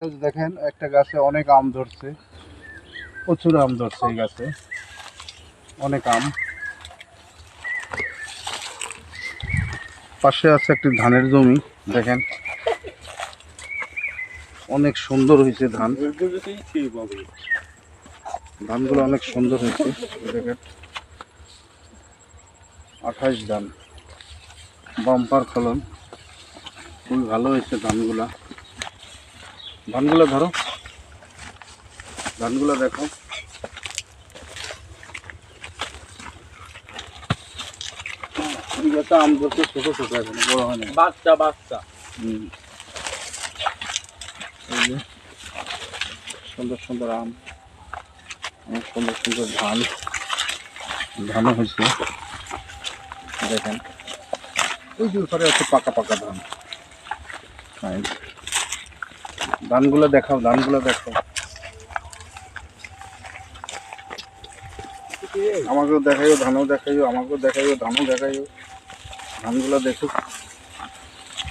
দেখেন একটা গাছে অনেক আম ধরছে, প্রচুর আম ধরছে এই গাছে, অনেক আম। পাশে আছে একটি ধানের জমি, দেখেন অনেক সুন্দর হয়েছে ধান, ধানগুলো অনেক সুন্দর হয়েছে। দেখেন 28 ধান, বাম্পার ফলন, খুবই ভালো হয়েছে ধানগুলা। ধানগুলো ধরো, ধানগুলো দেখো, আম ধরছে ছোট ছোট, এখন বড় হয় না, বাচ্চা বাচ্চা। এই যে সুন্দর সুন্দর আম, অনেক সুন্দর সুন্দর ধান, ধানও হয়েছে। দেখেন ওই যে উপরে আছে পাকা পাকা ধান। হ্যাঁ, ধানগুলো দেখাও, ধানগুলো দেখো, আমাকেও দেখাইও, ধানও দেখাইও, আমাকেও দেখাইও, ধানও দেখাইও। ধানগুলো দেখুক,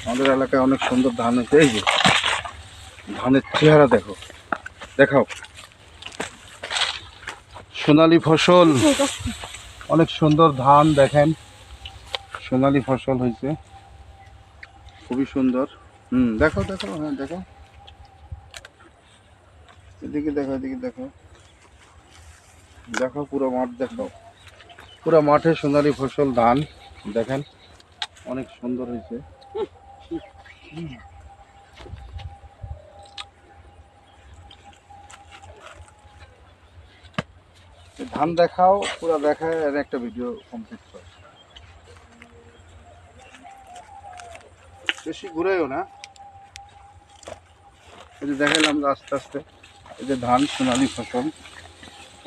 আমাদের এলাকায় অনেক সুন্দর ধান হয়েছে। এই যে ধানের চেহারা দেখো, দেখাও, সোনালী ফসল, অনেক সুন্দর ধান। দেখেন সোনালী ফসল হয়েছে, খুবই সুন্দর। দেখো দেখো, হ্যাঁ দেখো, এদিকে দেখো, এদিকে দেখো, দেখো পুরো মাঠ দেখো, পুরো মাঠে সোনালী ফসল ধান। দেখেন অনেক সুন্দর হয়েছে। ধান দেখাও, পুরো দেখায় আর একটা ভিডিও কমপ্লিট করো, বেশি ঘুরেও না। এই যে দেখালাম আস্তে আস্তে, এই যে ধান সোনালী ফসল,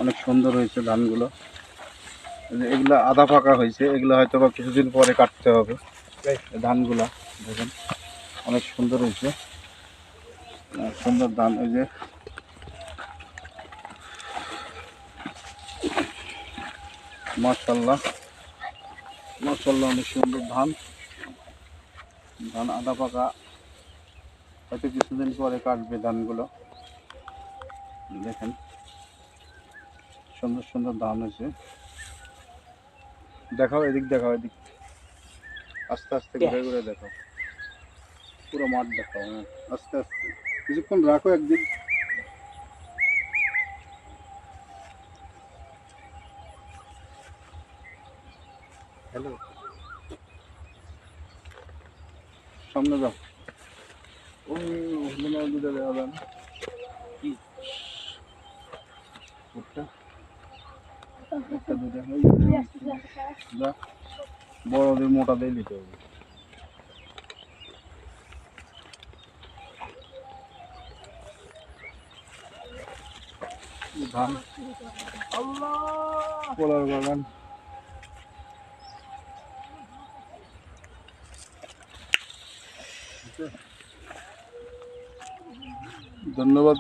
অনেক সুন্দর হয়েছে ধানগুলো। এগুলো আধা পাকা হয়েছে, এগুলো হয়তো বা কিছুদিন পরে কাটতে হবে। ধানগুলা দেখেন অনেক সুন্দর হয়েছে, সুন্দর ধান। এই যে মাশাআল্লাহ মাশাআল্লাহ, অনেক সুন্দর ধান, ধান আধা পাকা, হয়তো কিছুদিন পরে কাটবে ধানগুলো। দেখেন সুন্দর সুন্দর ধান হয়েছে। দেখাও, এদিক দেখাও, এদিক আস্তে আস্তে ঘুরে ঘুরে দেখো, পুরো মাঠ দেখাও। হ্যাঁ আস্তে আস্তে, কিছুক্ষণ রাখো একদিন। হ্যালো, সামনে যাও, ওই দুটো দেওয়া যান কি একটা দুটো বড়দের মোটা দিয়ে নিতে হবে। ধান, কলার বাগান। ধন্যবাদ।